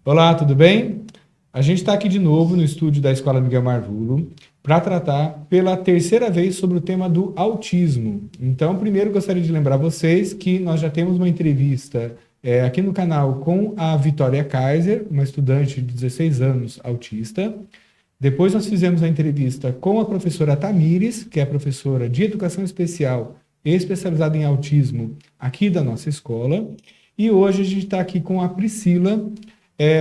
Olá, tudo bem? A gente está aqui de novo no estúdio da Escola Miguel Marvulo para tratar pela terceira vez sobre o tema do autismo. Então, primeiro gostaria de lembrar vocês que nós já temos uma entrevista aqui no canal com a Vitória Kaiser, uma estudante de 16 anos autista. Depois nós fizemos a entrevista com a professora Tamires, que é professora de Educação Especial e especializada em autismo aqui da nossa escola. E hoje a gente está aqui com a Priscila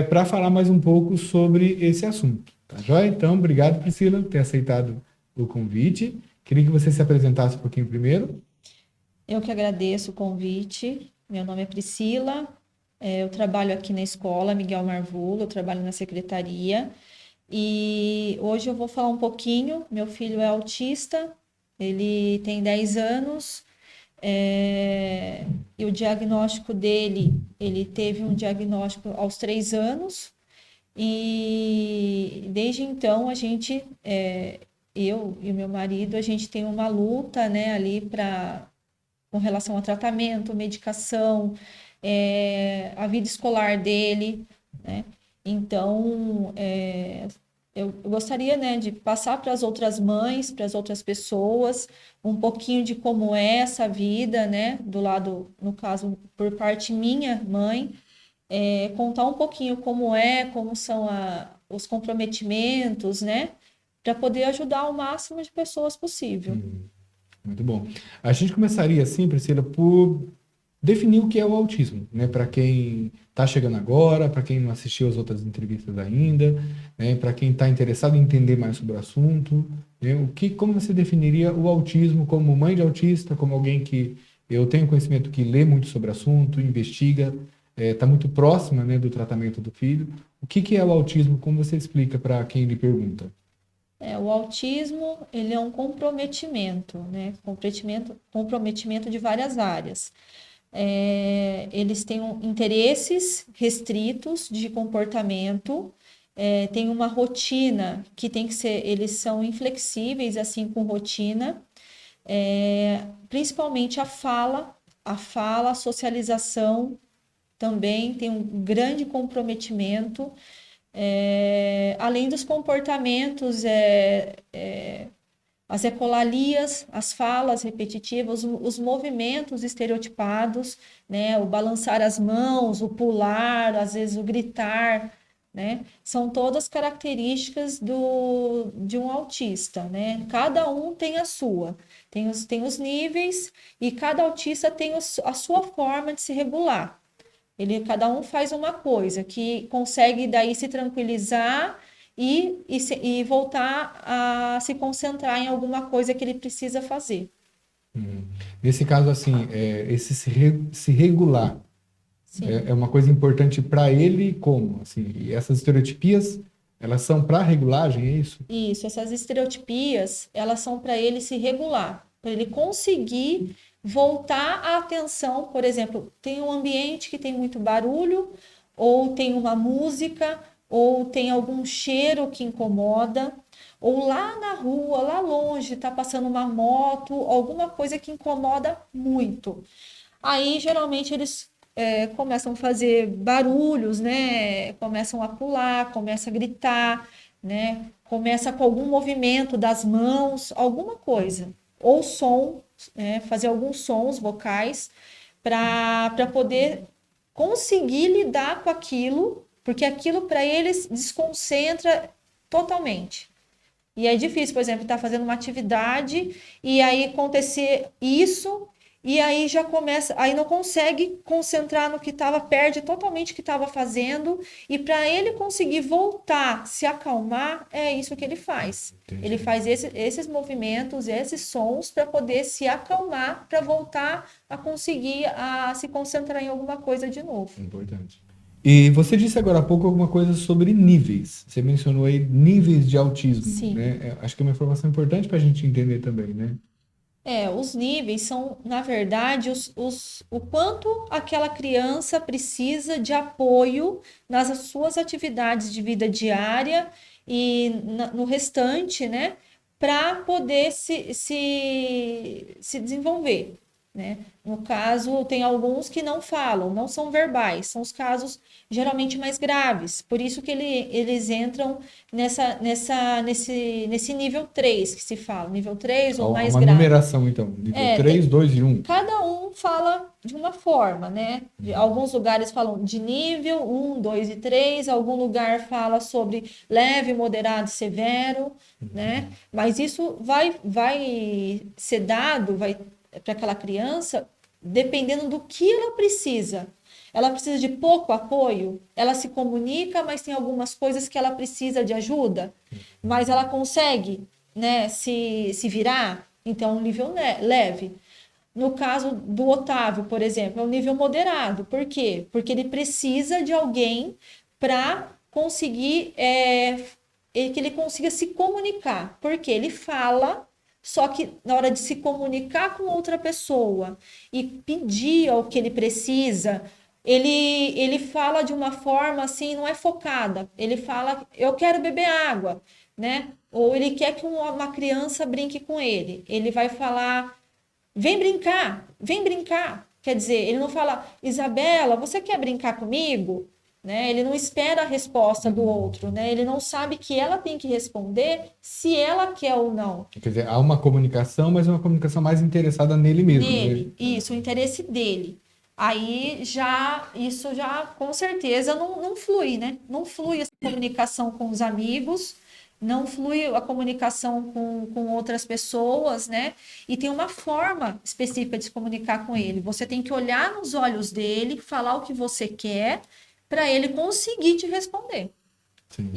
para falar mais um pouco sobre esse assunto. Tá joia? Então, obrigado, Priscila, por ter aceitado o convite. Queria que você se apresentasse um pouquinho primeiro. Eu que agradeço o convite. Meu nome é Priscila, eu trabalho aqui na escola Miguel Marvulo, eu trabalho na secretaria e hoje eu vou falar um pouquinho. Meu filho é autista, ele tem 10 anos, e o diagnóstico dele, ele teve um diagnóstico aos 3 anos e desde então eu e o meu marido, a gente tem uma luta, né, ali para com relação a tratamento, medicação, a vida escolar dele, né? Então, eu gostaria, né, de passar para as outras mães, para as outras pessoas, um pouquinho de como é essa vida, né, do lado, no caso, por parte minha mãe, contar um pouquinho como são os comprometimentos, né, para poder ajudar o máximo de pessoas possível. Muito bom. A gente começaria assim, Priscila, por definir o que é o autismo, né? Para quem está chegando agora, para quem não assistiu às outras entrevistas ainda, né? Para quem está interessado em entender mais sobre o assunto, né? Como você definiria o autismo como mãe de autista, como alguém que eu tenho conhecimento que lê muito sobre o assunto, investiga, está muito próxima, né, do tratamento do filho. O que é o autismo? Como você explica para quem lhe pergunta? O autismo, ele é um comprometimento, né? Comprometimento de várias áreas. Eles têm interesses restritos de comportamento, tem uma rotina que tem que ser, eles são inflexíveis assim com rotina, principalmente a socialização também tem um grande comprometimento, além dos comportamentos, as ecolalias, as falas repetitivas, os movimentos estereotipados, né? O balançar as mãos, o pular, às vezes o gritar, né? São todas características de um autista, né? Cada um tem a sua, tem os níveis e cada autista tem a sua forma de se regular. Cada um faz uma coisa que consegue daí se tranquilizar e voltar a se concentrar em alguma coisa que ele precisa fazer. Hum. Nesse caso, assim, esse se regular Sim, é uma coisa importante para ele, como? Assim, e essas estereotipias, elas são para regulagem, é isso? isso. Essas estereotipias, elas são para ele se regular, para ele conseguir voltar a atenção. Por exemplo, tem um ambiente que tem muito barulho, ou tem uma música, ou tem algum cheiro que incomoda, ou lá na rua, lá longe, está passando uma moto, alguma coisa que incomoda muito. Aí, geralmente, eles começam a fazer barulhos, né? Começam a pular, começam a gritar, né? Começa com algum movimento das mãos, alguma coisa. Ou som, né? Fazer alguns sons vocais para poder conseguir lidar com aquilo, porque aquilo para eles desconcentra totalmente. E é difícil, por exemplo, estar fazendo uma atividade e aí acontecer isso, e aí já começa, aí não consegue concentrar no que estava, perde totalmente o que estava fazendo, e para ele conseguir voltar, se acalmar, é isso que ele faz. Ele Entendi. faz esses movimentos, esses sons para poder se acalmar, para voltar a conseguir a se concentrar em alguma coisa de novo. Importante. E você disse agora há pouco alguma coisa sobre níveis. Você mencionou aí níveis de autismo, Sim. né? Acho que é uma informação importante para a gente entender também, né? Os níveis são, na verdade, o quanto aquela criança precisa de apoio nas suas atividades de vida diária e no restante, né, para poder se desenvolver. né? No caso, tem alguns que não falam, não são verbais, são os casos geralmente mais graves. Por isso que eles entram nesse nível 3 que se fala, nível 3 Há ou mais uma grave. numeração, então. Nível É, 3, 2 e 1. cada um fala de uma forma, né? Alguns lugares falam de nível 1, 2 e 3, algum lugar fala sobre leve, moderado e severo, né? Mas isso vai ser dado para aquela criança dependendo do que ela precisa. Ela precisa de pouco apoio, ela se comunica, mas tem algumas coisas que ela precisa de ajuda, mas ela consegue, né, se virar, então é um nível leve. No caso do Otávio, por exemplo, é um nível moderado. Por quê? Porque ele precisa de alguém para conseguir que ele consiga se comunicar. Porque ele fala, só que na hora de se comunicar com outra pessoa e pedir o que ele precisa, ele fala de uma forma assim, não é focada. Ele fala, eu quero beber água, né? Ou ele quer que uma criança brinque com ele. Ele vai falar, vem brincar, vem brincar. Quer dizer, ele não fala, Isabela, você quer brincar comigo? Né? Ele não espera a resposta do outro, né? Ele não sabe que ela tem que responder se ela quer ou não. Quer dizer, há uma comunicação, mas uma comunicação mais interessada nele mesmo. Nele, Né? isso, o interesse dele. Aí isso já com certeza não flui, né? Não flui essa comunicação com os amigos, não flui a comunicação com outras pessoas, né? E tem uma forma específica de se comunicar com ele. Você tem que olhar nos olhos dele, falar o que você quer, para ele conseguir te responder. Sim.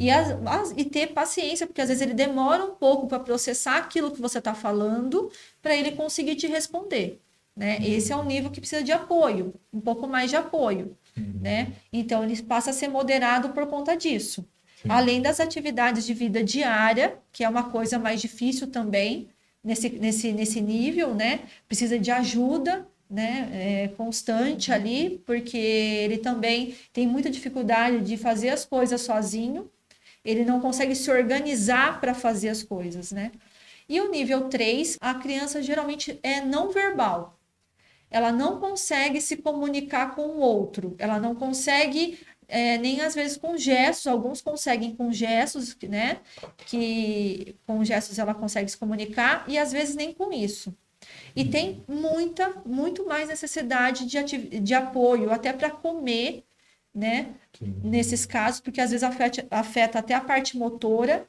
E ter paciência, porque às vezes ele demora um pouco para processar aquilo que você está falando, para ele conseguir te responder. Né? Esse é um nível que precisa de apoio, um pouco mais de apoio. Né? Então, ele passa a ser moderado por conta disso. Sim. Além das atividades de vida diária, que é uma coisa mais difícil também, nesse nível, né? Precisa de ajuda, né? Constante ali, porque ele também tem muita dificuldade de fazer as coisas sozinho, ele não consegue se organizar para fazer as coisas, né? E o nível 3, a criança geralmente é não verbal. Ela não consegue se comunicar com o outro, ela não consegue nem às vezes com gestos, alguns conseguem com gestos, né? Que com gestos ela consegue se comunicar, e às vezes nem com isso. E tem muito mais necessidade de apoio, até para comer, né? Sim. Nesses casos, porque às vezes afeta até a parte motora,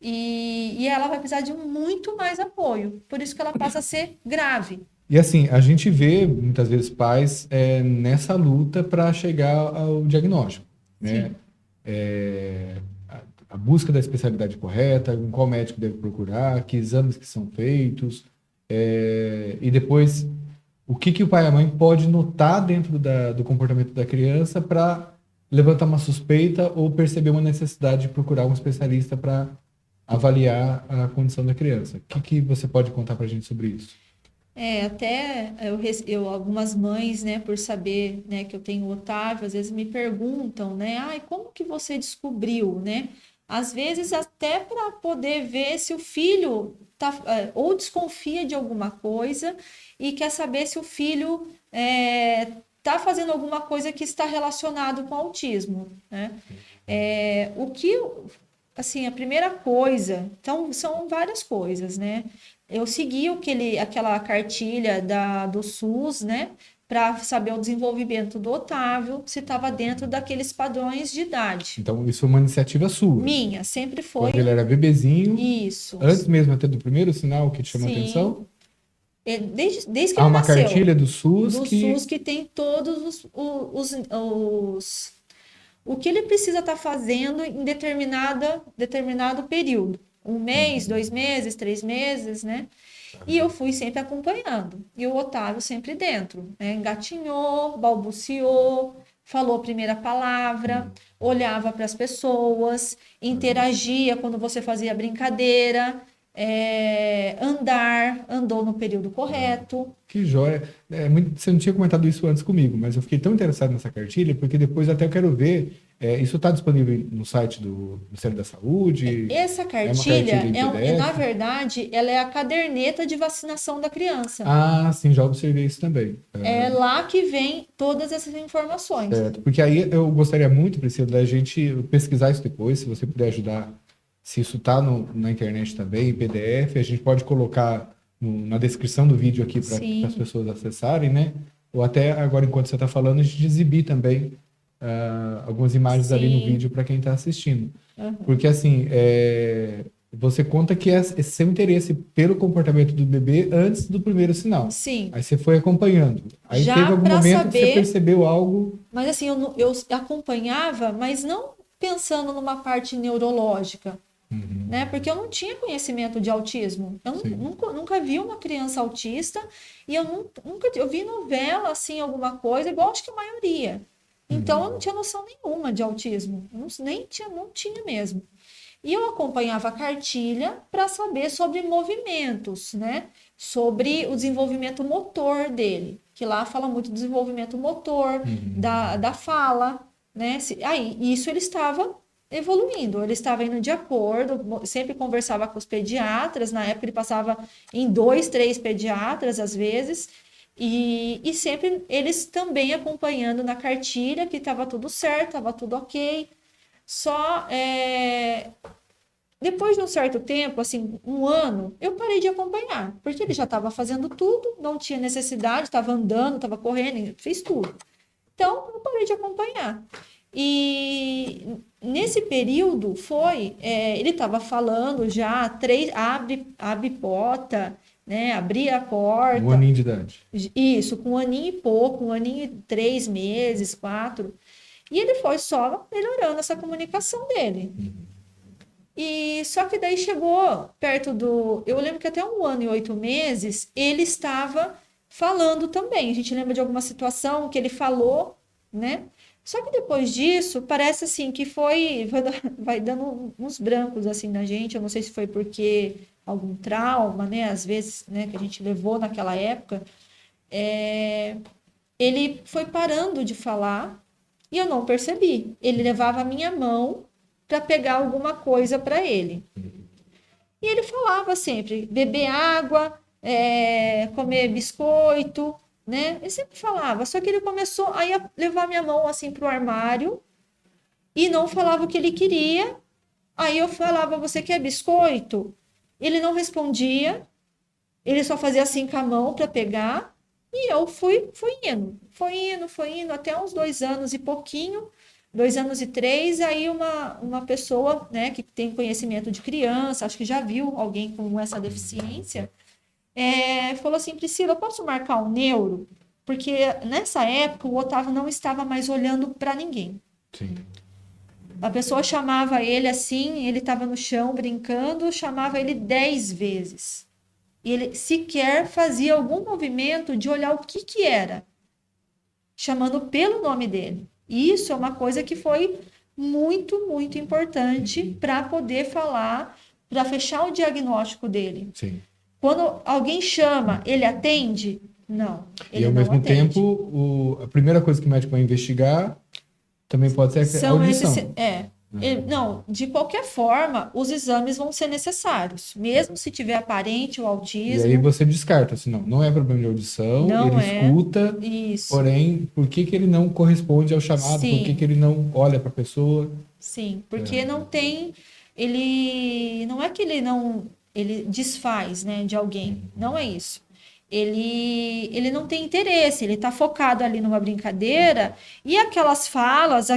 e ela vai precisar de muito mais apoio. Por isso que ela passa a ser grave. E assim, a gente vê muitas vezes pais nessa luta para chegar ao diagnóstico, né? A busca da especialidade correta, em qual médico deve procurar, que exames que são feitos, e depois o que o pai e a mãe pode notar dentro do comportamento da criança para levantar uma suspeita ou perceber uma necessidade de procurar um especialista para avaliar a condição da criança. O que você pode contar para a gente sobre isso? Até algumas mães, né, por saber, né, que eu tenho o Otávio, às vezes me perguntam, né, como que você descobriu, né? Às vezes até para poder ver se o filho ou desconfia de alguma coisa e quer saber se o filho está fazendo alguma coisa que está relacionado com o autismo, né? Assim, a primeira coisa, então são várias coisas, né? Eu segui aquela cartilha do SUS, né? Para saber o desenvolvimento do Otávio, se estava dentro daqueles padrões de idade. Então, isso é uma iniciativa sua. Minha, sempre foi. Quando ele era bebezinho. Isso. Antes mesmo até do primeiro sinal que te chamou a Sim. atenção? Desde que ele Há uma nasceu. cartilha do SUS SUS que tem todos o que ele precisa estar fazendo em determinado período. 1 mês, 2 meses, 3 meses, né? E eu fui sempre acompanhando. E o Otávio sempre dentro, né? Engatinhou, balbuciou, falou a primeira palavra, olhava para as pessoas, interagia quando você fazia brincadeira, andou no período correto. Que joia. Você não tinha comentado isso antes comigo, mas eu fiquei tão interessado nessa cartilha, porque depois até eu quero ver Isso está disponível no site do Ministério da Saúde? Essa uma cartilha, cartilha em PDF? na verdade, ela é a caderneta de vacinação da criança. Ah, sim, já observei isso também. É lá que vem todas essas informações. Certo. Porque aí eu gostaria muito, Priscila, da gente pesquisar isso depois, se você puder ajudar, se isso está na internet também, em PDF, a gente pode colocar na descrição do vídeo aqui para Sim. as pessoas acessarem, né? Ou até agora, enquanto você está falando, a gente exibir também algumas imagens ali no Sim. vídeo para quem está assistindo. Uhum. Porque, assim, você conta que esse seu interesse pelo comportamento do bebê antes do primeiro sinal. Sim. Aí você foi acompanhando. Aí Já teve algum pra momento que você saber- percebeu algo. Mas assim, eu acompanhava, mas não pensando numa parte neurológica, né? Porque eu não tinha conhecimento de autismo. Eu Sim. nunca vi uma criança autista e eu vi novela, assim, alguma coisa, igual acho que a maioria. Então eu não tinha noção nenhuma de autismo. Não tinha mesmo. E eu acompanhava a cartilha para saber sobre movimentos, né? Sobre o desenvolvimento motor dele, que lá fala muito do desenvolvimento motor, da fala, né? Aí, isso ele estava evoluindo, ele estava indo de acordo, sempre conversava com os pediatras, na época ele passava em 2, 3 pediatras às vezes, e sempre eles também acompanhando na cartilha que estava tudo certo, estava tudo ok. Só depois de um certo tempo, assim, um ano, eu parei de acompanhar, porque ele já estava fazendo tudo, não tinha necessidade, estava andando, estava correndo, fez tudo. Então, eu parei de acompanhar. E nesse período ele estava falando já, abre porta, né, abria a porta. Um aninho de idade. Isso, com um aninho e pouco, 1 aninho e 3 meses, 4. E ele foi só melhorando essa comunicação dele. E só que daí chegou perto eu lembro que até 1 ano e 8 meses, ele estava falando também. A gente lembra de alguma situação que ele falou, né? Só que depois disso, parece assim que vai dando uns brancos assim na gente. Eu não sei se foi porque algum trauma, né? Às vezes, né, que a gente levou naquela época. Ele foi parando de falar e eu não percebi. Ele levava a minha mão para pegar alguma coisa para ele. E ele falava sempre, beber água, comer biscoito, né? Ele sempre falava, só que ele começou a levar minha mão assim para o armário e não falava o que ele queria. Aí eu falava, você quer biscoito? Ele não respondia, ele só fazia assim com a mão para pegar e eu fui indo, até uns 2 anos e pouquinho, 2 anos e 3, aí uma pessoa, né, que tem conhecimento de criança, acho que já viu alguém com essa deficiência, falou assim, Priscila, eu posso marcar um neuro? Porque nessa época o Otávio não estava mais olhando para ninguém. Sim. A pessoa chamava ele assim, ele estava no chão brincando, chamava ele 10 vezes. E ele sequer fazia algum movimento de olhar o que era, chamando pelo nome dele. E isso é uma coisa que foi muito, muito importante para poder falar, para fechar o diagnóstico dele. Sim. Quando alguém chama, ele atende? Não. Ele E ao não mesmo atende. tempo, a primeira coisa que o médico vai investigar também pode ser a audição. Não, de qualquer forma, os exames vão ser necessários, mesmo se tiver aparente o E autismo. aí você descarta, assim, não é problema de audição, Não ele escuta, Isso. porém, por que ele não corresponde ao chamado? Sim. Por que ele não olha para a pessoa? Sim, porque não tem, não é que ele desfaz, né, de alguém, não é isso. Ele não tem interesse, ele está focado ali numa brincadeira e aquelas falas,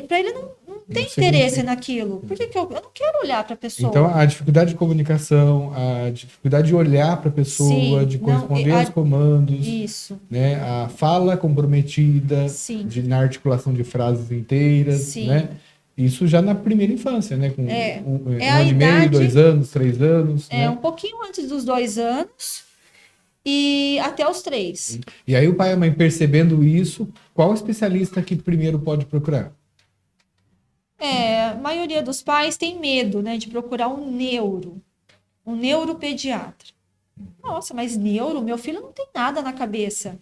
para ele não tem interesse naquilo. Por que eu não quero olhar para a pessoa? Então, a dificuldade de comunicação, a dificuldade de olhar para a pessoa, Sim, de corresponder aos comandos, isso. né? A fala comprometida, Sim. na articulação de frases inteiras, Sim. né? Isso já na primeira infância, né? Com um a ano e meio, idade- 2 anos, 3 anos, né? Um pouquinho antes dos 2 anos e até os 3. E aí o pai e a mãe percebendo isso, qual especialista que primeiro pode procurar? A maioria dos pais tem medo, né, de procurar um neuropediatra. Nossa, mas neuro? Meu filho não tem nada na cabeça.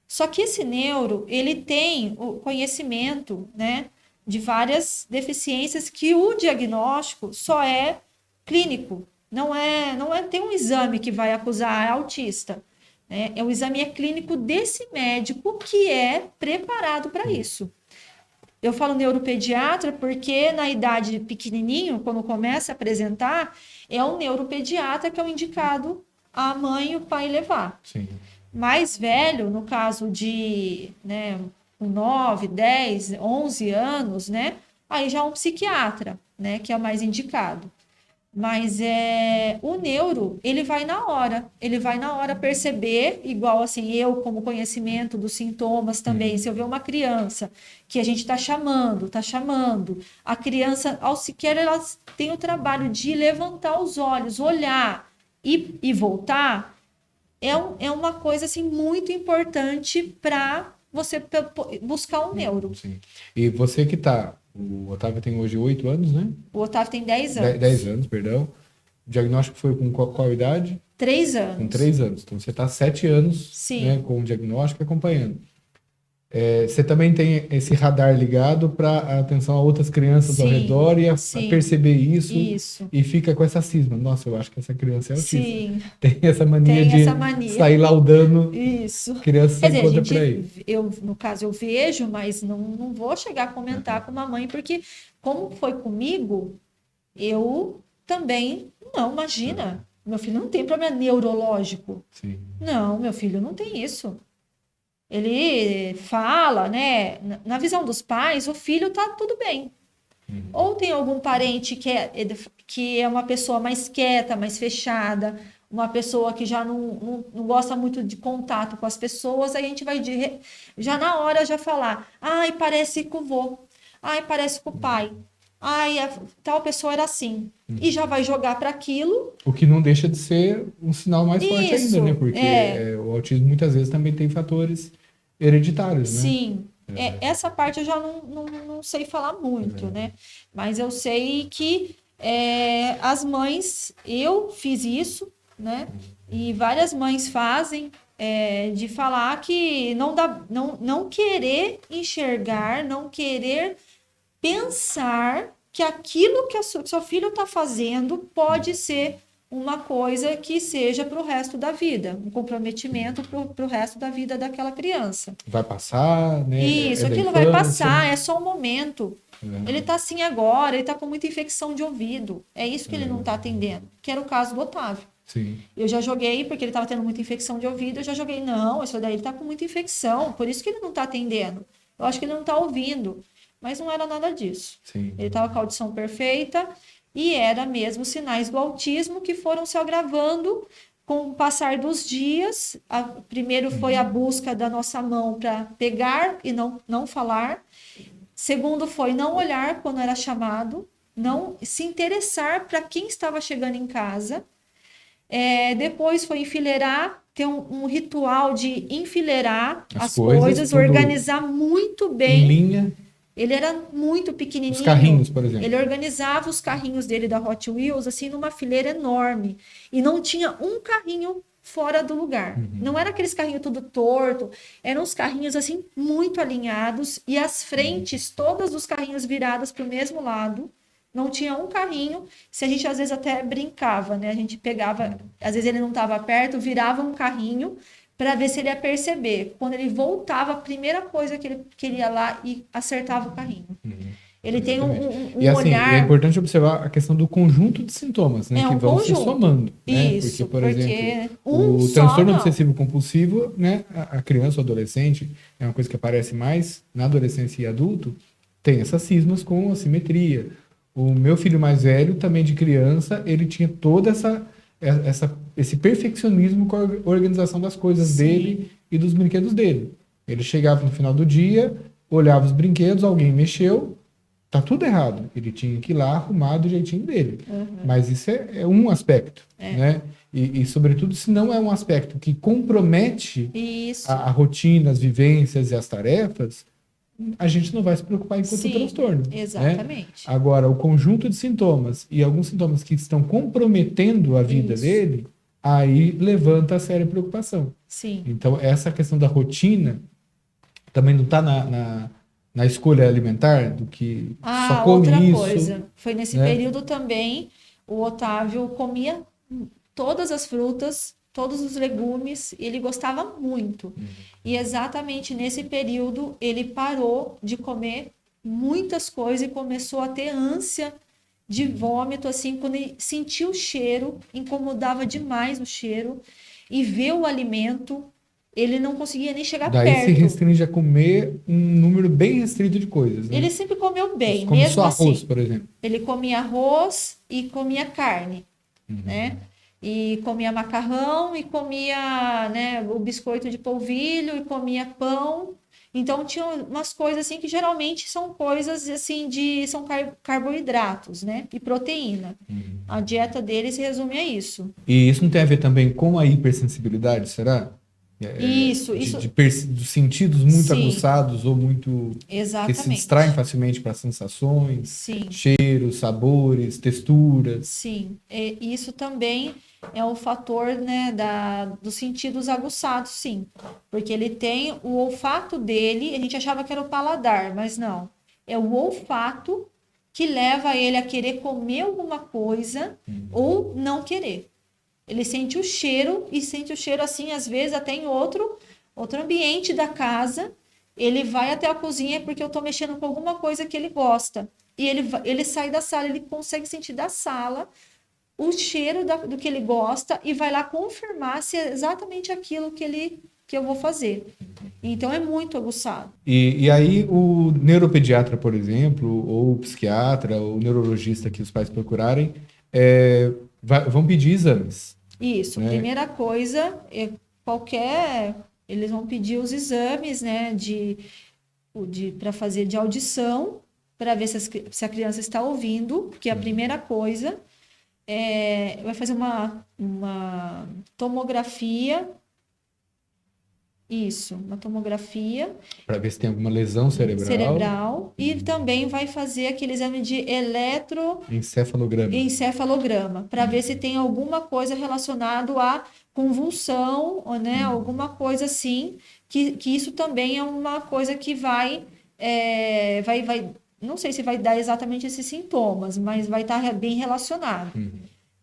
Só que esse neuro, ele tem o conhecimento, né, de várias deficiências que o diagnóstico só é clínico. Não é tem um exame que vai acusar autista. Né? O exame é clínico desse médico que é preparado para isso. Eu falo neuropediatra porque na idade pequenininho, quando começa a apresentar, é um neuropediatra que é o indicado a mãe e o pai levar. Sim. Mais velho, no caso de 9, 10, 11 anos, né? Aí já é um psiquiatra, né? Que é o mais indicado. Mas o neuro, ele vai na hora perceber, igual assim, eu como conhecimento dos sintomas também, se eu ver uma criança que a gente está chamando, a criança, ao sequer ela tem o trabalho de levantar os olhos, olhar e voltar, é uma coisa assim muito importante para você buscar um neuro. Sim. E você que tá, o Otávio tem hoje 8 anos, né? O Otávio tem 10 anos. 10 anos, perdão. O diagnóstico foi com qual idade? 3 anos. Com 3 anos. Então você está 7 anos, sim, né, com o diagnóstico acompanhando. Você também tem esse radar ligado para atenção a outras crianças sim, ao redor e a perceber isso. E fica com essa cisma. Nossa, eu acho que essa criança é autista. Sim. Tem essa mania de sair laudando isso. crianças sem conta por aí. No caso, eu vejo, mas não vou chegar a comentar com a mãe, porque como foi comigo, eu também, não, imagina, meu filho não tem problema neurológico. Sim. Não, meu filho não tem isso. Ele fala, né? Na visão dos pais, o filho tá tudo bem. Ou tem algum parente que é uma pessoa mais quieta, mais fechada, uma pessoa que já não gosta muito de contato com as pessoas, aí a gente vai já na hora já falar, ai, parece com o vô, ai, parece com o pai, ai, tal pessoa era assim. E já vai jogar para aquilo. O que não deixa de ser um sinal mais forte ainda, né? Porque o autismo muitas vezes também tem fatores hereditários, né? Sim. Essa parte eu já não sei falar muito, né? Mas eu sei que as mães, eu fiz isso, né? E várias mães fazem, de falar que não querer enxergar, não querer pensar que aquilo que o seu filho está fazendo pode ser uma coisa que seja para o resto da vida, um comprometimento para o resto da vida daquela criança. Vai passar, né? Isso, aquilo vai passar, é só um momento. Ele está assim agora, ele está com muita infecção de ouvido. É isso que ele não está atendendo, que era o caso do Otávio. Sim. Eu já joguei, porque ele estava tendo muita infecção de ouvido, eu já joguei, não, isso daí ele está com muita infecção, por isso que ele não está atendendo. Eu acho que ele não está ouvindo. Mas não era nada disso. Sim. Ele estava com a audição perfeita e era mesmo sinais do autismo que foram se agravando com o passar dos dias. Primeiro foi a busca da nossa mão para pegar e não falar. Segundo foi não olhar quando era chamado, não se interessar para quem estava chegando em casa. Depois foi enfileirar, ter um ritual de enfileirar as coisas organizar muito bem. Em linha. Ele era muito pequenininho. Os carrinhos, por exemplo. Ele organizava os carrinhos dele da Hot Wheels assim numa fileira enorme. E não tinha um carrinho fora do lugar. Não era aqueles carrinhos tudo torto. Eram uns carrinhos assim muito alinhados. E as frentes, todas os carrinhos viradas para o mesmo lado. Não tinha um carrinho. Se a gente às vezes até brincava, né? A gente pegava, às vezes ele não estava perto, virava um carrinho para ver se ele ia perceber. Quando ele voltava, a primeira coisa que ele ia lá e acertava o carrinho. Ele tem um e, assim, olhar... é importante observar a questão do conjunto de sintomas, né? Que vão se somando. Isso, né? Porque, por exemplo, o transtorno obsessivo compulsivo, né? A criança ou adolescente, é uma coisa que aparece mais na adolescência e adulto, tem essas cismas com assimetria. O meu filho mais velho, também de criança, ele tinha toda esse perfeccionismo com a organização das coisas dele e dos brinquedos dele. Ele chegava no final do dia, olhava os brinquedos, alguém mexeu, tá tudo errado. Ele tinha que ir lá arrumar do jeitinho dele. Mas isso é um aspecto, né? E, sobretudo, se não é um aspecto que compromete a rotina, as vivências e as tarefas, a gente não vai se preocupar enquanto transtorno. Exatamente. Né? Agora, o conjunto de sintomas e alguns sintomas que estão comprometendo a vida dele, aí levanta a séria preocupação. Sim. Então, essa questão da rotina também não está na escolha alimentar do que só come Outra isso, coisa. Foi nesse né? período também, o Otávio comia todas as frutas, todos os legumes, e ele gostava muito. E exatamente nesse período ele parou de comer muitas coisas e começou a ter ânsia de vômito, assim, quando ele sentiu o cheiro, incomodava demais o cheiro, e ver o alimento, ele não conseguia nem chegar Daí se perto. restringe a comer um número bem restrito de coisas, né? Ele sempre comeu bem, Come mesmo só arroz, assim. por exemplo. Ele comia arroz e comia carne, né? E comia macarrão e comia, né, o biscoito de polvilho e comia pão. Então tinha umas coisas assim que geralmente são coisas assim são carboidratos, né? E proteína. A dieta dele se resume a isso. E isso não tem a ver também com a hipersensibilidade, será? Isso, Dos sentidos muito sim, aguçados ou muito que se distraem exatamente. facilmente para sensações, Sim. cheiros, sabores, texturas. Sim, e isso também é um fator, né, dos sentidos aguçados, sim. Porque ele tem o olfato dele, a gente achava que era o paladar, mas não. É o olfato que leva ele a querer comer alguma coisa ou não querer. Ele sente o cheiro e sente o cheiro assim, às vezes até em outro ambiente da casa. Ele vai até a cozinha porque eu estou mexendo com alguma coisa que ele gosta. E ele sai da sala, ele consegue sentir da sala o cheiro do que ele gosta e vai lá confirmar se é exatamente aquilo que eu vou fazer. Então é muito aguçado. E aí o neuropediatra, por exemplo, ou o psiquiatra, ou o neurologista que os pais procurarem, vão pedir exames, Isso, né? primeira coisa é eles vão pedir os exames, né, para fazer de audição, para ver se a criança está ouvindo, que é a primeira coisa. Vai fazer uma tomografia. Isso, uma tomografia Para ver se tem alguma lesão cerebral. e também vai fazer aquele exame de Encefalograma. encefalograma, para ver se tem alguma coisa relacionada à convulsão, ou, né, alguma coisa assim, que isso também é uma coisa que não sei se vai dar exatamente esses sintomas, mas vai estar bem relacionado.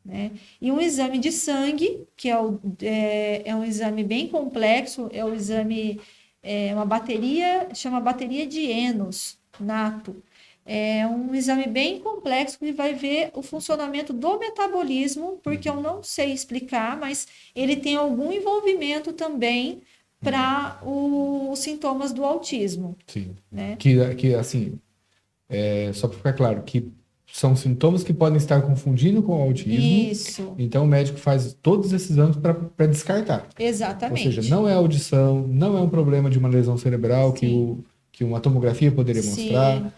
Né? E um exame de sangue, que é um exame bem complexo, é o exame, uma bateria, chama bateria de Enos, nato. É um exame bem complexo que vai ver o funcionamento do metabolismo, porque eu não sei explicar, mas ele tem algum envolvimento também para os sintomas do autismo. Sim. Né? Que assim, só para ficar claro, que são sintomas que podem estar confundindo com o autismo. Isso. Então o médico faz todos esses exames para descartar. Exatamente. Ou seja, não é audição, não é um problema de uma lesão cerebral que uma tomografia poderia mostrar.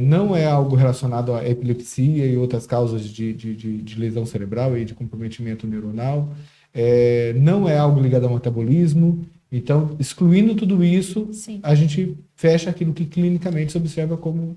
Não é algo relacionado à epilepsia e outras causas de lesão cerebral e de comprometimento neuronal. Não é algo ligado ao metabolismo. Então, excluindo tudo isso, Sim. a gente fecha aquilo que clinicamente se observa como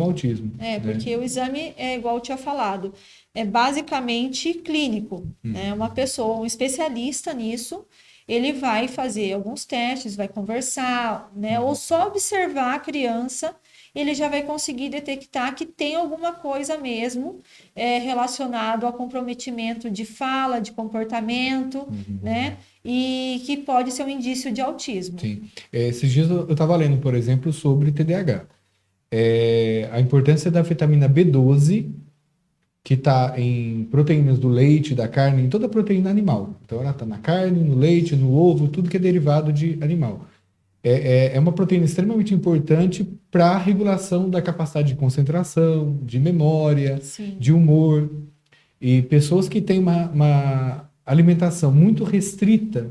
autismo. Porque o exame é igual eu tinha falado, é basicamente clínico, né? Uma pessoa, um especialista nisso, ele vai fazer alguns testes, vai conversar, né? Ou só observar a criança, ele já vai conseguir detectar que tem alguma coisa mesmo relacionado ao comprometimento de fala, de comportamento, né? E que pode ser um indício de autismo. Sim. Esses dias eu estava lendo, por exemplo, sobre TDAH. A importância da vitamina B12, que está em proteínas do leite, da carne, em toda a proteína animal. Então, ela está na carne, no leite, no ovo, tudo que é derivado de animal. É uma proteína extremamente importante para a regulação da capacidade de concentração, de memória, Sim. de humor. E pessoas que têm uma alimentação muito restrita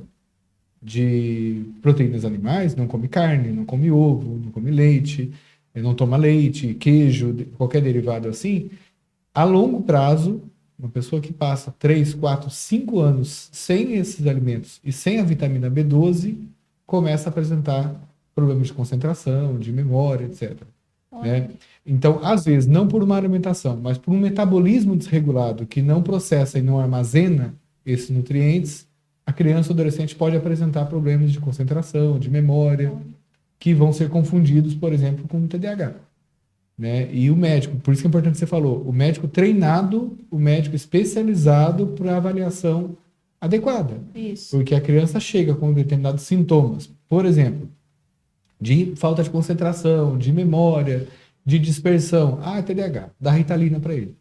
de proteínas animais, não come carne, não come ovo, não come leite, não toma leite, queijo, qualquer derivado assim, a longo prazo, uma pessoa que passa 3, 4, 5 anos sem esses alimentos e sem a vitamina B12, começa a apresentar problemas de concentração, de memória, etc. Né? Então, às vezes, não por uma alimentação, mas por um metabolismo desregulado que não processa e não armazena esses nutrientes, a criança ou adolescente pode apresentar problemas de concentração, de memória. que vão ser confundidos, por exemplo, com o TDAH. Né? E o médico, por isso que é importante que você falou, o médico treinado, o médico especializado para avaliação adequada. Isso. Porque a criança chega com determinados sintomas, por exemplo, de falta de concentração, de memória, de dispersão. Ah, TDAH, dá Ritalina para ele.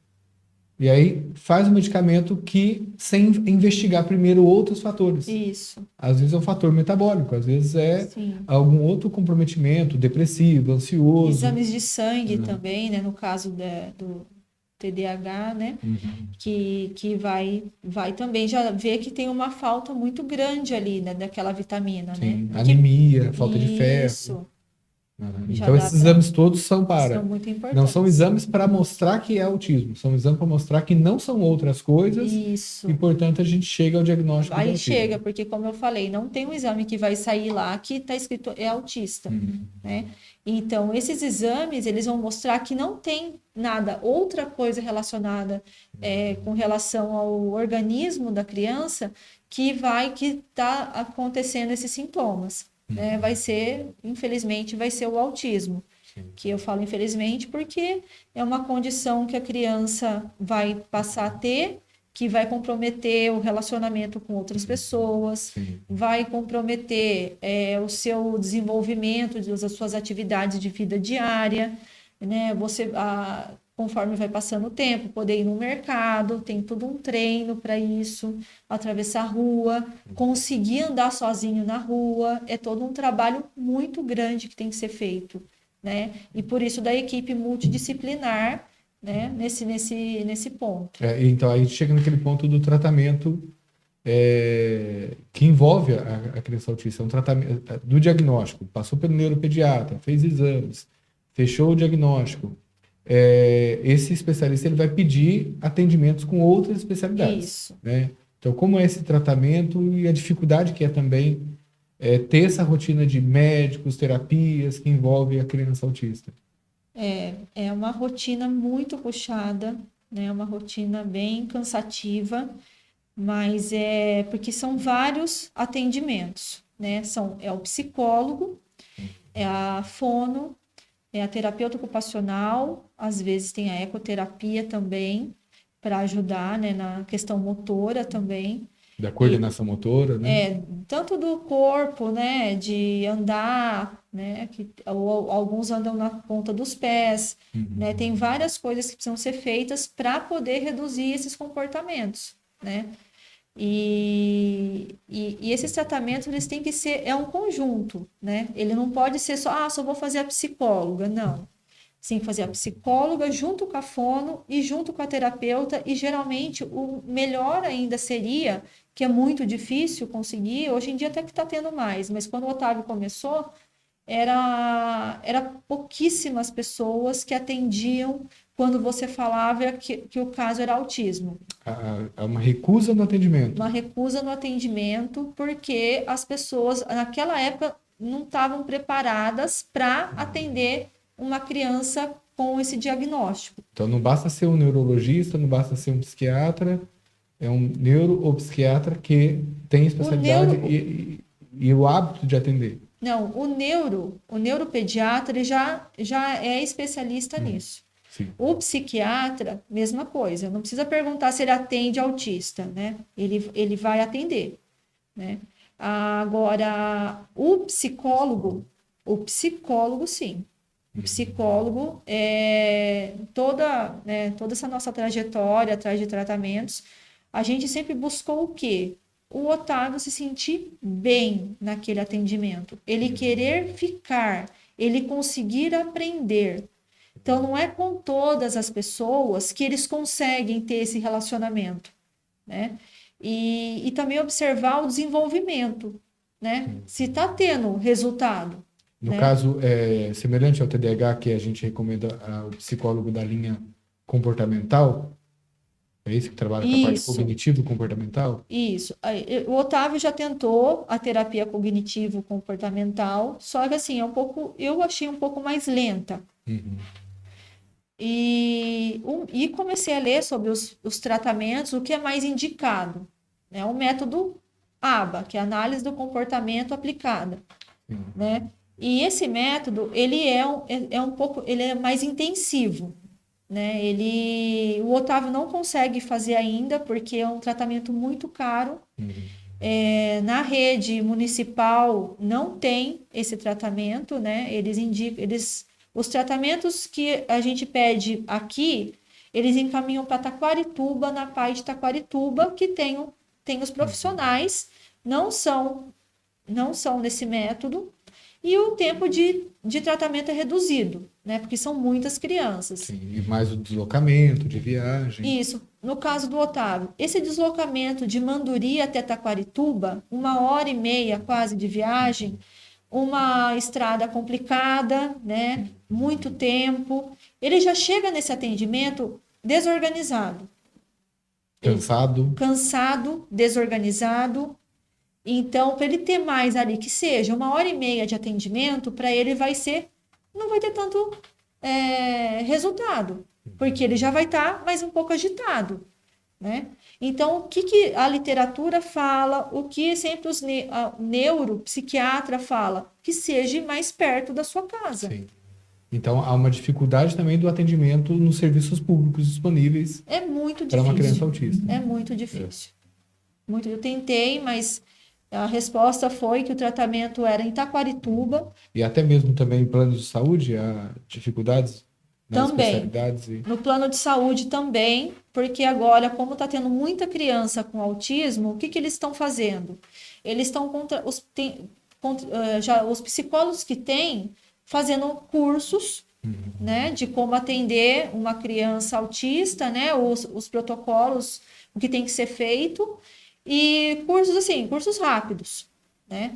E aí faz um medicamento que, sem investigar primeiro outros fatores. Isso. Às vezes é um fator metabólico, às vezes é Sim. algum outro comprometimento, depressivo, ansioso. Exames de sangue também, né? No caso do TDAH, né? Que vai também já ver que tem uma falta muito grande ali, né? Daquela vitamina, Sim, né? anemia, falta de ferro. Isso. Já Então, dá esses exames todos são são muito não são importantes. exames para mostrar que é autismo, são exames para mostrar que não são outras coisas Isso. e, portanto, a gente chega ao diagnóstico do Aí autismo. chega, porque como eu falei, não tem um exame que vai sair lá que está escrito é autista, né? Então, esses exames, eles vão mostrar que não tem nada, outra coisa relacionada com relação ao organismo da criança que está acontecendo esses sintomas, né? Infelizmente, vai ser o autismo. Que eu falo infelizmente porque é uma condição que a criança vai passar a ter, que vai comprometer o relacionamento com outras pessoas, vai comprometer o seu desenvolvimento, as suas atividades de vida diária, né? Conforme vai passando o tempo, poder ir no mercado, tem todo um treino para isso, atravessar a rua, conseguir andar sozinho na rua, é todo um trabalho muito grande que tem que ser feito, né? E por isso da equipe multidisciplinar, né? Nesse ponto. Então, aí chega naquele ponto do tratamento que envolve a criança autista, é um tratamento do diagnóstico. Passou pelo neuropediatra, fez exames, fechou o diagnóstico. Esse especialista ele vai pedir atendimentos com outras especialidades. Isso. Né? Então, como é esse tratamento e a dificuldade que é também ter essa rotina de médicos, terapias que envolve a criança autista. É uma rotina muito puxada, né? Uma rotina bem cansativa, mas porque são vários atendimentos, né? É o psicólogo, é a fono, é a terapeuta ocupacional, às vezes tem a ecoterapia também, para ajudar, né, na questão motora também. Da coordenação motora, né? Tanto do corpo, né, de andar, né, alguns andam na ponta dos pés, né, tem várias coisas que precisam ser feitas para poder reduzir esses comportamentos, né? E esses tratamentos, eles têm que ser, um conjunto, né? Ele não pode ser só vou fazer a psicóloga, não. Sim, fazer a psicóloga junto com a fono e junto com a terapeuta, e geralmente o melhor ainda seria, que é muito difícil conseguir, hoje em dia até que está tendo mais, mas quando o Otávio começou, era pouquíssimas pessoas que atendiam quando você falava que o caso era autismo. Há uma recusa no atendimento. Uma recusa no atendimento, porque as pessoas, naquela época, não estavam preparadas para atender uma criança com esse diagnóstico. Então, não basta ser um neurologista, não basta ser um psiquiatra, é um neuro ou psiquiatra que tem especialidade e o hábito de atender. Não, o neuropediatra ele já é especialista nisso. Sim. O psiquiatra, mesma coisa. Não precisa perguntar se ele atende autista, né? Ele vai atender, né? Agora, o psicólogo, sim. O psicólogo, toda essa nossa trajetória atrás de tratamentos, a gente sempre buscou o quê? O Otávio se sentir bem naquele atendimento, ele querer ficar, ele conseguir aprender. Então, não é com todas as pessoas que eles conseguem ter esse relacionamento, né? E também observar o desenvolvimento, né? Se está tendo resultado. No caso, semelhante ao TDAH, que a gente recomenda o psicólogo da linha comportamental, é isso que trabalha com a parte cognitivo-comportamental? Isso. O Otávio já tentou a terapia cognitivo-comportamental, só que assim, eu achei um pouco mais lenta. E comecei a ler sobre os tratamentos, o que é mais indicado, né? O método ABA, que é a análise do comportamento aplicada, né? E esse método, ele é um pouco, ele é mais intensivo, né? O Otávio não consegue fazer ainda, porque é um tratamento muito caro. Na rede municipal não tem esse tratamento, né? Os tratamentos que a gente pede aqui, eles encaminham para Taquarituba, na PAI de Taquarituba, que tem os profissionais, não são, não são nesse método, e o tempo de tratamento é reduzido, né? Porque são muitas crianças. Sim, e mais o deslocamento de viagem. Isso. No caso do Otávio, esse deslocamento de Manduri até Taquarituba, 1h30 quase de viagem, uma estrada complicada, né? Muito tempo. Ele já chega nesse atendimento desorganizado. Cansado, desorganizado. Então, para ele ter mais ali, que seja 1h30 de atendimento, para ele não vai ter tanto resultado, porque ele já vai estar mais um pouco agitado, né? Então, o que a literatura fala, o que sempre a neuropsiquiatra fala, que seja mais perto da sua casa. Sim. Então, há uma dificuldade também do atendimento nos serviços públicos disponíveis para uma criança autista. É muito difícil. Eu tentei, mas a resposta foi que o tratamento era em Taquarituba. E até mesmo também em planos de saúde, há dificuldades nas especialidades? No plano de saúde também, porque agora, como está tendo muita criança com autismo, o que eles estão fazendo? Eles estão os psicólogos que têm fazendo cursos, né, de como atender uma criança autista, né, os protocolos, o que tem que ser feito, e cursos rápidos, né?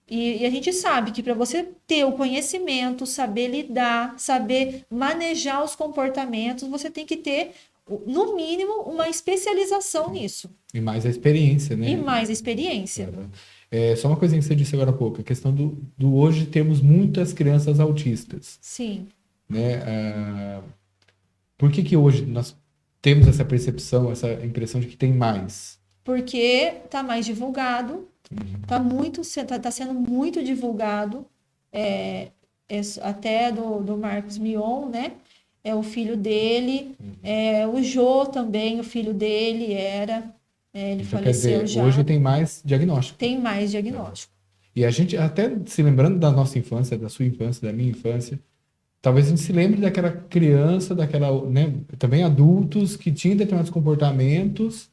E a gente sabe que para você ter o conhecimento, saber lidar, saber manejar os comportamentos, você tem que ter, no mínimo, uma especialização nisso. E mais a experiência, né? E mais a experiência. Só uma coisinha que você disse agora há pouco, a questão do hoje temos muitas crianças autistas. Sim. Né? Por que hoje nós temos essa percepção, essa impressão de que tem mais? Porque está mais divulgado, tá sendo muito divulgado, até do Marcos Mion, né? É o filho dele, o Jô também, o filho dele ele então, faleceu quer dizer, já. Hoje tem mais diagnóstico. Tem mais diagnóstico. E a gente, até se lembrando da nossa infância, da sua infância, da minha infância, talvez a gente se lembre daquela criança, né, também adultos que tinham determinados comportamentos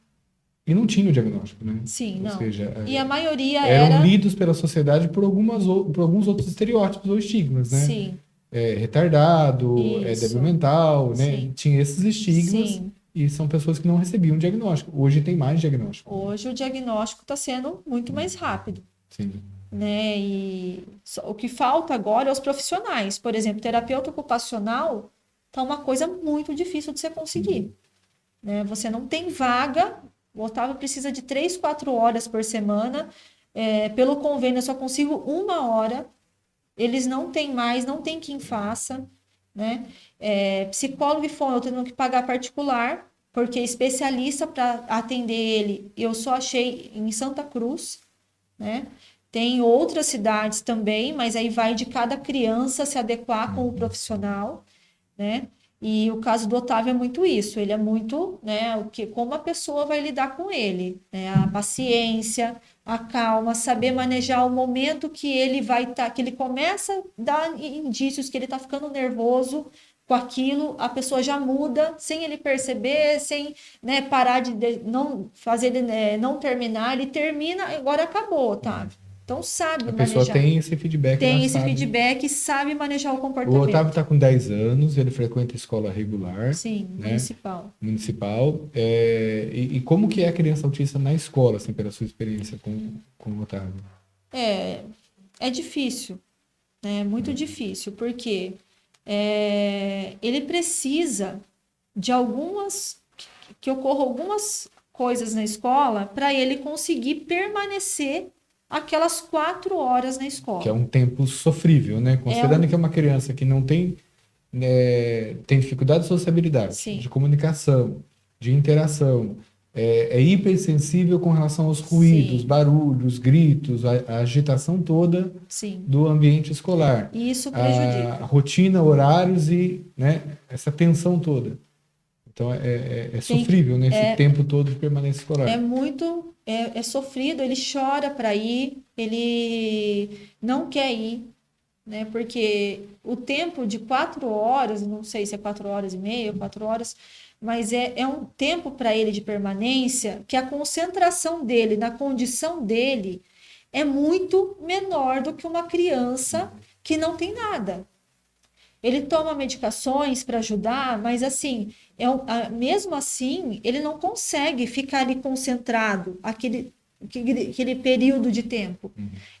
e não tinham o diagnóstico, né? Sim, Ou não. seja, E a maioria eram lidos pela sociedade por alguns outros estereótipos ou estigmas, né? Sim. Retardado, débil mental, né? Sim. Tinha esses estigmas. Sim. E são pessoas que não recebiam diagnóstico. Hoje tem mais diagnóstico. Hoje o diagnóstico está sendo muito mais rápido. Sim. Né? E o que falta agora é os profissionais. Por exemplo, terapeuta ocupacional está uma coisa muito difícil de você conseguir. Né? Você não tem vaga. O Otávio precisa de 3-4 horas por semana. Pelo convênio, eu só consigo 1 hora. Eles não têm mais, não tem quem faça. Né? Psicólogo e fono eu tenho que pagar particular, porque especialista para atender ele, eu só achei em Santa Cruz, né? Tem outras cidades também, mas aí vai de cada criança se adequar com o profissional, né? E o caso do Otávio é muito isso, ele é muito, né, como a pessoa vai lidar com ele, né? A paciência, a calma, saber manejar o momento que ele vai estar, que ele começa a dar indícios que ele está ficando nervoso com aquilo, a pessoa já muda sem ele perceber, sem, né, parar de não fazer ele não terminar, ele termina, agora acabou, Otávio. Então sabe manejar. A pessoa tem esse feedback. Tem esse feedback e sabe manejar o comportamento. O Otávio está com 10 anos, ele frequenta escola regular. Sim, né? Municipal. E como que é a criança autista na escola, assim, pela sua experiência com o Otávio? É difícil, né? Muito difícil, porque ele precisa de que ocorram algumas coisas na escola para ele conseguir permanecer aquelas 4 horas na escola. Que é um tempo sofrível, né? Considerando que é uma criança que não tem dificuldade de sociabilidade, Sim. de comunicação, de interação, é hipersensível com relação aos ruídos, Sim. barulhos, gritos, a agitação toda Sim. do ambiente escolar. E isso A prejudica. rotina, horários e, né, essa tensão toda. Então, é Tem que, sofrível, né, esse é, tempo todo de permanência é escolar. muito, é sofrido, ele chora para ir, ele não quer ir, né? Porque o tempo de 4 horas, não sei se é 4 horas e meia, 4 horas, mas é um tempo para ele de permanência que a concentração dele na condição dele é muito menor do que uma criança que não tem nada. Ele toma medicações para ajudar, mas assim, mesmo assim, ele não consegue ficar ali concentrado aquele período de tempo.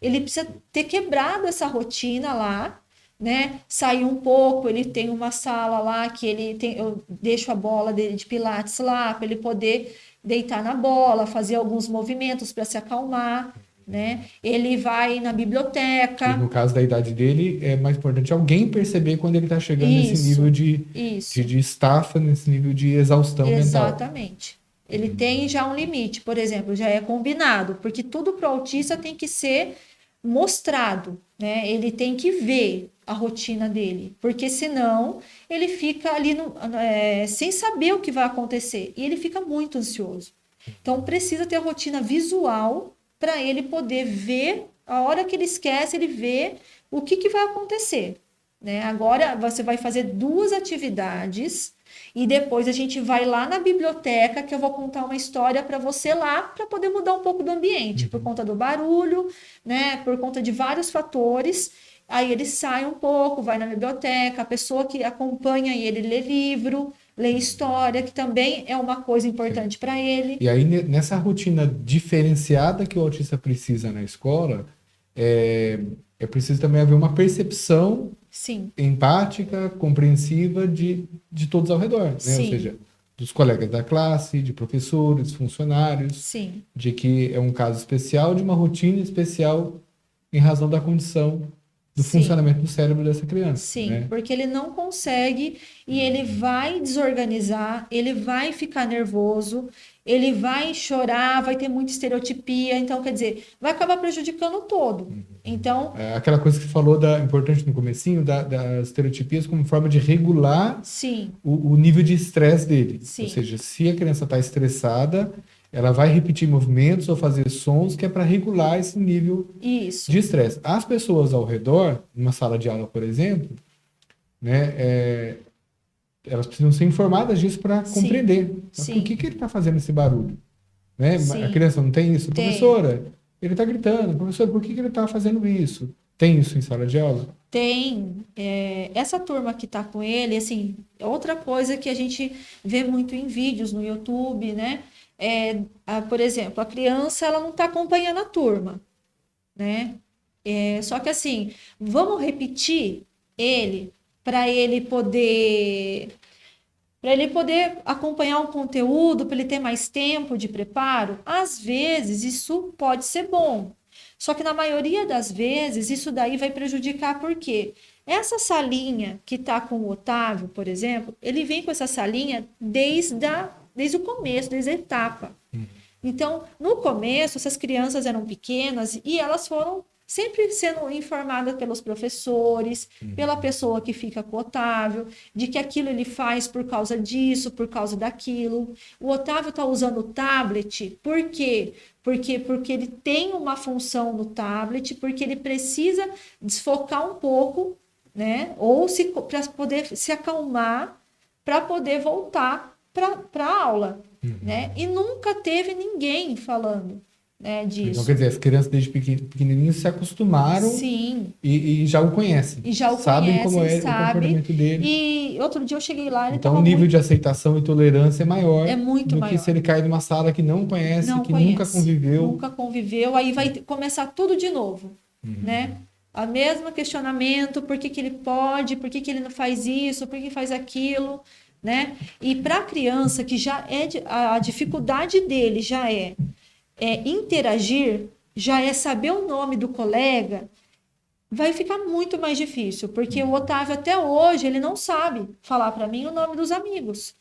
Ele precisa ter quebrado essa rotina lá, né? Sair um pouco, ele tem uma sala lá que eu deixo a bola dele de pilates lá para ele poder deitar na bola, fazer alguns movimentos para se acalmar, né? Ele vai na E biblioteca. no caso da idade dele, é mais importante alguém perceber quando ele está chegando nesse nível Isso, isso. de estafa, nesse nível de exaustão mental. Exatamente. Ele tem já um limite, por exemplo, já é combinado, porque tudo para o autista tem que ser mostrado, né? Ele tem que ver a rotina dele, porque senão ele fica ali sem saber o que vai acontecer e ele fica muito ansioso. Então precisa ter a rotina visual para ele poder ver, a hora que ele esquece, ele vê o que vai acontecer, né? Agora você vai fazer 2 atividades e depois a gente vai lá na biblioteca que eu vou contar uma história para você lá para poder mudar um pouco do ambiente, por conta do barulho, né? Por conta de vários fatores. Aí ele sai um pouco, vai na biblioteca, a pessoa que acompanha ele lê livro, lê história, que também é uma coisa Sim. importante para ele. E aí, nessa rotina diferenciada que o autista precisa na escola, é preciso também haver uma percepção Sim, empática, compreensiva de todos ao redor, né? Ou sim, seja, dos colegas da classe, de professores, funcionários, sim. de que é um caso especial, de uma rotina especial em razão da condição do Sim. funcionamento do cérebro dessa criança, Sim, né? porque ele não consegue e ele vai desorganizar, ele vai ficar nervoso, ele vai chorar, vai ter muita estereotipia, então quer dizer, vai acabar prejudicando o todo. Então, É aquela coisa que você falou da importante no comecinho, das estereotipias como forma de regular sim, o nível de estresse dele. Ou sim, seja, se a criança está estressada, ela vai repetir movimentos ou fazer sons que é para regular esse nível de isso, estresse. As pessoas ao redor, numa sala de aula, por exemplo, né, elas precisam ser informadas disso para sim, compreender. Mas por sim, que ele está fazendo esse barulho? Né? A sim, criança não tem isso? tem. Professora, ele está gritando. Professor, por que ele está fazendo isso? Tem isso em sala de aula? Tem essa turma que está com ele, assim, outra coisa que a gente vê muito em vídeos no YouTube, né? Por exemplo, a criança ela não está acompanhando a turma, né? Só que assim, vamos repetir ele para ele poder acompanhar o conteúdo, para ele ter mais tempo de preparo. Às vezes isso pode ser bom. Só que na maioria das vezes isso daí vai prejudicar porque essa salinha que está com o Otávio, por exemplo, ele vem com essa salinha desde o começo, desde a etapa. Então, no começo, essas crianças eram pequenas e elas foram sempre sendo informadas pelos professores, pela pessoa que fica com o Otávio, de que aquilo ele faz por causa disso, por causa daquilo. O Otávio está usando o tablet, por quê? Porque ele tem uma função no tablet, porque ele precisa desfocar um pouco, né? Ou para poder se acalmar, para poder voltar para a aula, né? E nunca teve ninguém falando, né, Então, quer disso. dizer, as crianças desde pequenininhos se acostumaram Sim, e já o conhecem. e já o Sabem como conhecem, é o sabe? comportamento dele. E outro dia eu cheguei lá, ele Então, o estava nível de muito, aceitação e tolerância é é maior muito do que se maior. ele cair numa sala que não conhece, Não que nunca conhece, conviveu. nunca conviveu, aí vai começar tudo de novo, né? A mesma questionamento, por que que ele pode, por que que ele não faz isso, por que faz aquilo, né? E para a criança que já a dificuldade dele já é interagir, já é saber o nome do colega, vai ficar muito mais difícil, porque o Otávio até hoje ele não sabe falar para mim o nome dos amigos.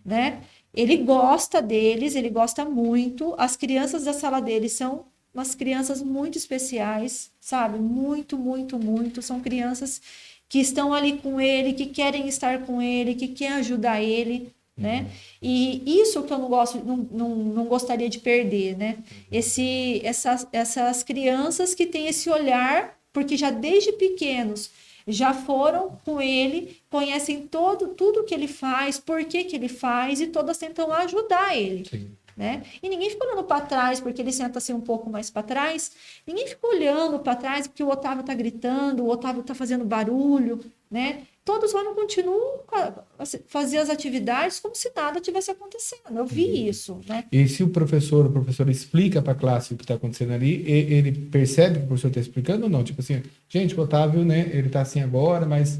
né? Ele gosta deles, ele gosta muito. As crianças da sala dele são umas crianças muito especiais, sabe? Muito, muito, muito. São crianças que estão ali com ele, que querem estar com ele, que querem ajudar ele, né? E isso que eu não gosto, não gostaria de perder, né? Essas crianças que têm esse olhar, porque já desde pequenos já foram com ele, conhecem tudo que ele faz, por que que ele faz, e todas tentam ajudar ele. Sim. Né? E ninguém fica olhando para trás, porque ele senta assim um pouco mais para trás. Ninguém fica olhando para trás porque o Otávio está gritando, o Otávio está fazendo barulho, né? Todos lá continuam a fazer as atividades como se nada tivesse acontecendo. Eu vi isso, né? E se o professor explica para a classe o que está acontecendo ali, ele percebe que o professor está explicando ou não? Tipo assim, gente, o Otávio, né, ele está assim agora, mas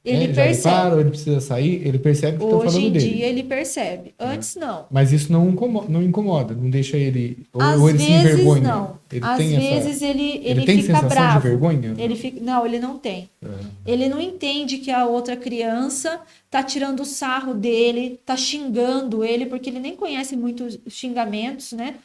Ele já ele percebe. para, ou ele precisa sair, ele percebe que estão Hoje falando em dele. dia ele percebe. Antes não. Mas isso não incomoda, não deixa ele. Ou Às ele se vezes envergonha. não. Ele Às tem vezes ele tem fica sensação bravo. de vergonha? Não, ele não tem. Ele não entende que a outra criança tá tirando o sarro dele, tá xingando ele, porque ele nem conhece muitos xingamentos, né?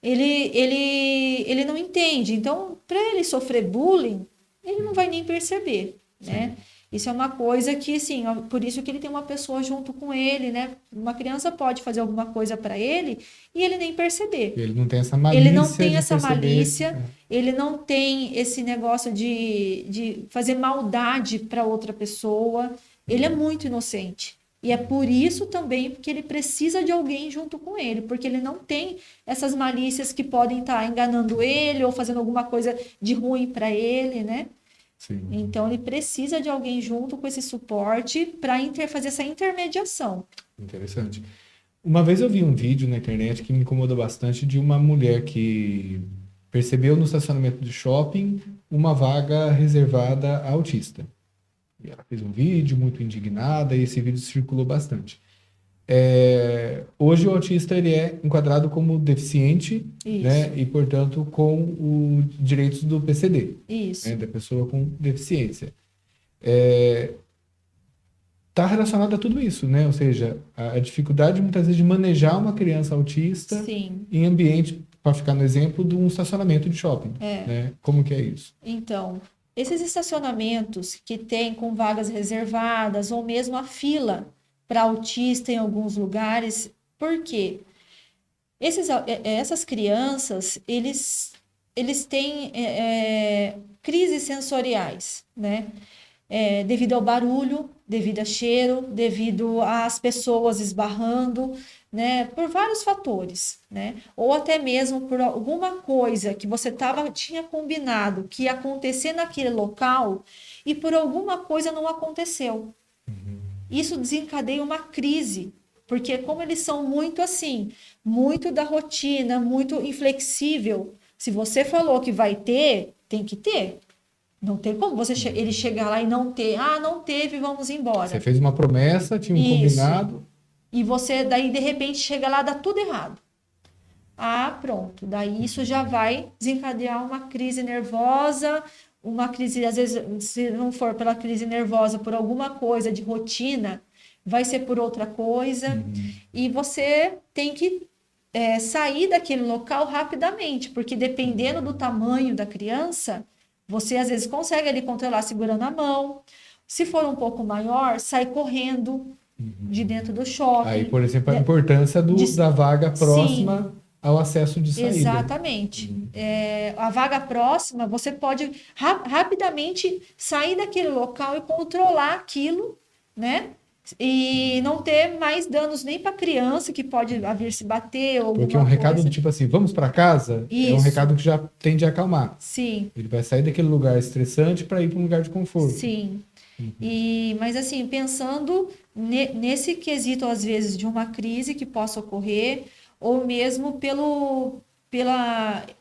Ele não entende. Então, para ele sofrer bullying, ele não vai nem perceber, né? Isso é uma coisa que, assim, por isso que ele tem uma pessoa junto com ele, né? Uma criança pode fazer alguma coisa para ele e ele nem perceber. Ele não tem essa malícia. Ele não tem de essa perceber. malícia, ele não tem esse negócio de fazer maldade para outra pessoa. Ele é muito inocente. E é por isso também que ele precisa de alguém junto com ele, porque ele não tem essas malícias que podem estar enganando ele ou fazendo alguma coisa de ruim para ele, né? Sim. Então ele precisa de alguém junto com esse suporte para fazer essa intermediação. Interessante. Uma vez eu vi um vídeo na internet que me incomodou bastante de uma mulher que percebeu no estacionamento do shopping uma vaga reservada a autista. E ela fez um vídeo muito indignada e esse vídeo circulou bastante. Hoje o autista ele é enquadrado como deficiente, né, e portanto com os direitos do PCD, Isso. né, da pessoa com deficiência. Está relacionado a tudo isso, né? Ou seja, a dificuldade muitas vezes de manejar uma criança autista em ambiente, para ficar no exemplo, de um estacionamento de shopping. Né? Como que é isso? Então, esses estacionamentos que tem com vagas reservadas ou mesmo a fila para autista em alguns lugares, por quê? Essas crianças, eles têm crises sensoriais, né? Devido ao barulho, devido a cheiro, devido às pessoas esbarrando, né? Por vários fatores, né? Ou até mesmo por alguma coisa que você tinha combinado que ia acontecer naquele local e por alguma coisa não aconteceu. Isso desencadeia uma crise, porque como eles são muito assim, muito da rotina, muito inflexível, se você falou que vai ter, tem que ter. Não tem como ele chegar lá e não ter. Ah, não teve, vamos embora. Você fez uma promessa, tinha um combinado. E você, daí, de repente, chega lá, dá tudo errado. Ah, pronto. Daí isso já vai desencadear uma crise nervosa, uma crise, às vezes, se não for pela crise nervosa, por alguma coisa de rotina, vai ser por outra coisa. E você tem que sair daquele local rapidamente, porque dependendo do tamanho da criança, você às vezes consegue ali controlar segurando a mão. Se for um pouco maior, sai correndo de dentro do shopping. Aí, por exemplo, a importância da vaga próxima ao acesso de saída. Exatamente. A vaga próxima, você pode rapidamente sair daquele local e controlar aquilo, né? E não ter mais danos nem para a criança, que pode vir se bater ou Porque um recado do tipo assim, vamos para casa, é um recado que já tende a acalmar. Sim. Ele vai sair daquele lugar estressante para ir para um lugar de conforto. Sim. Mas assim, pensando nesse quesito, às vezes, de uma crise que possa ocorrer, ou mesmo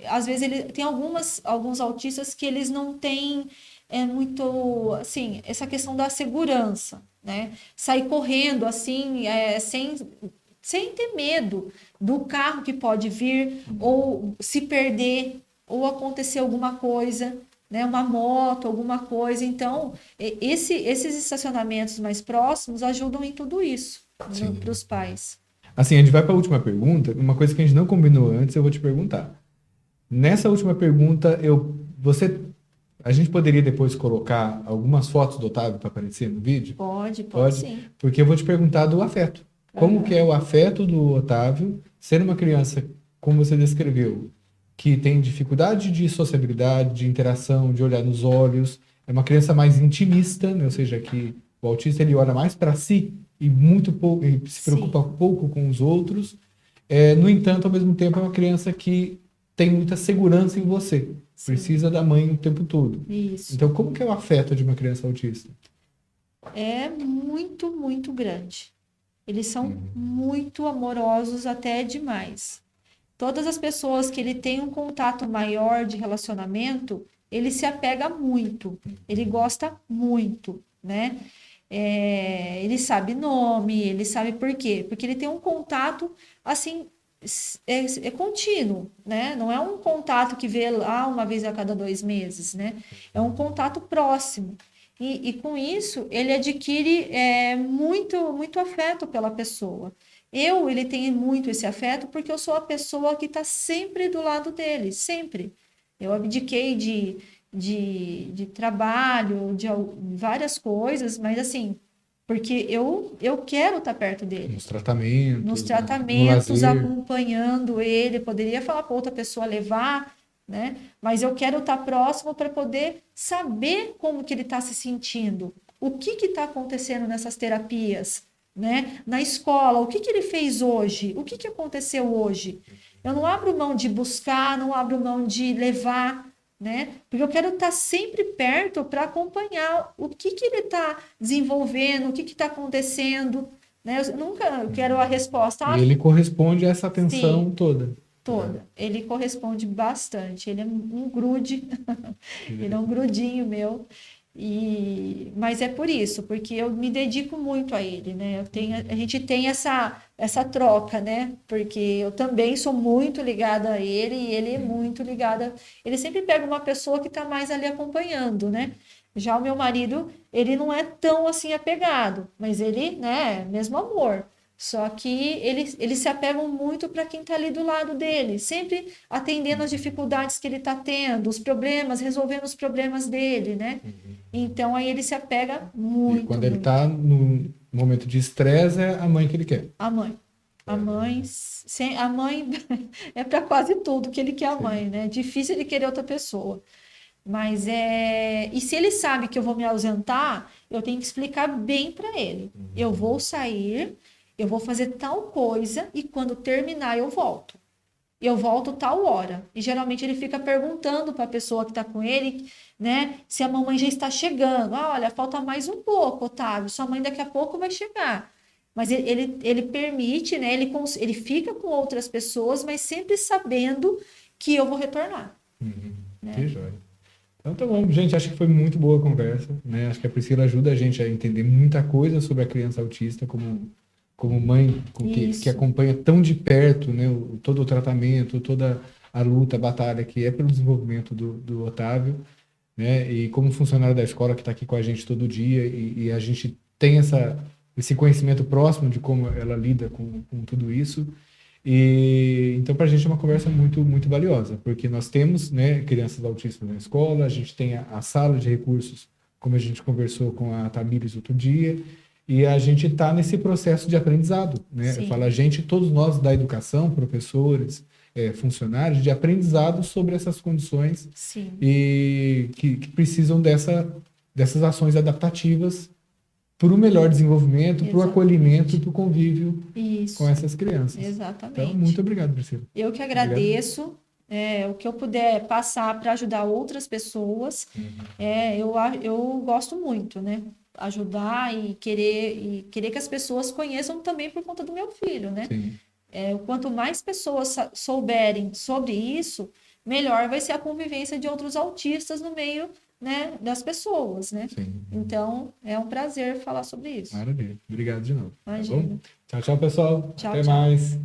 às vezes ele tem alguns autistas que eles não têm muito, assim, essa questão da segurança, né? Sair correndo, assim, sem ter medo do carro que pode vir, ou se perder, ou acontecer alguma coisa, né? Uma moto, alguma coisa. Então, esses estacionamentos mais próximos ajudam em tudo isso. Sim. para os pais. Assim, a gente vai para a última pergunta. Uma coisa que a gente não combinou antes, eu vou te perguntar. Nessa última pergunta, a gente poderia depois colocar algumas fotos do Otávio para aparecer no vídeo? Pode sim. Porque eu vou te perguntar do afeto. Como Aham. que é o afeto do Otávio, sendo uma criança, como você descreveu, que tem dificuldade de sociabilidade, de interação, de olhar nos olhos, é uma criança mais intimista, né? Ou seja, que o autista ele olha mais para si e muito pouco, e se preocupa Sim, pouco com os outros. No entanto, ao mesmo tempo, é uma criança que tem muita segurança em você, sim. precisa da mãe o tempo todo. Isso. Então, como que é o afeto de uma criança autista? É muito, muito grande. Eles são muito amorosos até demais. Todas as pessoas que ele tem um contato maior de relacionamento, ele se apega muito, ele gosta muito, né? Ele sabe nome, ele sabe por quê? Porque ele tem um contato assim, é contínuo, né? Não é um contato que vê lá uma vez a cada 2 meses, né? É um contato próximo. E com isso ele adquire muito, muito afeto pela pessoa. Ele tem muito esse afeto porque eu sou a pessoa que está sempre do lado dele, sempre. Eu abdiquei de trabalho, de várias coisas, mas assim, porque eu quero estar perto dele. Nos tratamentos, Nos no tratamentos, lazer. acompanhando ele, poderia falar para outra pessoa levar, né? Mas eu quero estar próximo para poder saber como que ele está se sentindo, o que está acontecendo nessas terapias, né? Na escola, o que ele fez hoje, o que aconteceu hoje. Eu não abro mão de buscar, não abro mão de levar, né? Porque eu quero estar sempre perto para acompanhar o que ele está desenvolvendo, o que está acontecendo, né? Eu nunca quero a resposta, E ele corresponde a essa atenção sim, toda. toda. Ele corresponde bastante. Ele é um grude, ele é um grudinho meu. Mas é por isso, porque eu me dedico muito a ele, né? A gente tem essa troca, né? Porque eu também sou muito ligada a ele e ele é muito ligada. Ele sempre pega uma pessoa que está mais ali acompanhando, né? Já o meu marido, ele não é tão assim apegado, mas ele, né, mesmo amor. Só que eles se apegam muito para quem está ali do lado dele, sempre atendendo as dificuldades que ele está tendo, os problemas, resolvendo os problemas dele, né? Então aí ele se apega E muito, quando ele muito. está no momento de estresse, é a mãe que ele quer. A mãe. A mãe é para quase tudo que ele quer a Sim. mãe, né? Difícil ele querer outra pessoa. Mas é. E se ele sabe que eu vou me ausentar, eu tenho que explicar bem para ele. Eu vou sair, eu vou fazer tal coisa e quando terminar eu volto. Eu volto tal hora. E geralmente ele fica perguntando para a pessoa que está com ele, né, se a mamãe já está chegando. Ah, olha, falta mais um pouco, Otávio. Sua mãe daqui a pouco vai chegar. Mas ele permite, né? Ele fica com outras pessoas, mas sempre sabendo que eu vou retornar, Que né? joia. Então tá bom, gente, acho que foi muito boa a conversa, né? Acho que a Priscila ajuda a gente a entender muita coisa sobre a criança autista como mãe que Isso, acompanha tão de perto, né, todo o tratamento, toda a luta, a batalha que é pelo desenvolvimento do Otávio, né? E como funcionário da escola que está aqui com a gente todo dia e a gente tem esse conhecimento próximo de como ela lida com tudo isso. E então para a gente é uma conversa muito muito valiosa, porque nós temos, né, crianças autistas na escola, a gente tem a sala de recursos, como a gente conversou com a Tamires outro dia, e a gente está nesse processo de aprendizado, né? Eu falo a sim, gente, todos nós da educação, professores, funcionários, de aprendizado sobre essas condições sim, e que precisam dessas ações adaptativas para o melhor desenvolvimento, para o acolhimento, exatamente. para o convívio com Isso, essas crianças. Então, muito exatamente. obrigado, Priscila. Eu que Obrigado. agradeço. O que eu puder passar para ajudar outras pessoas, eu gosto muito, né? Ajudar e querer que as pessoas conheçam também por conta do meu filho, né? Sim, Quanto mais pessoas souberem sobre isso, melhor vai ser a convivência de outros autistas no meio, né, das pessoas, né? sim. Então, é um prazer falar sobre isso. Maravilha. Obrigado de novo. Tá bom? Imagina. Tchau, tchau, pessoal. Tchau, Até tchau. mais.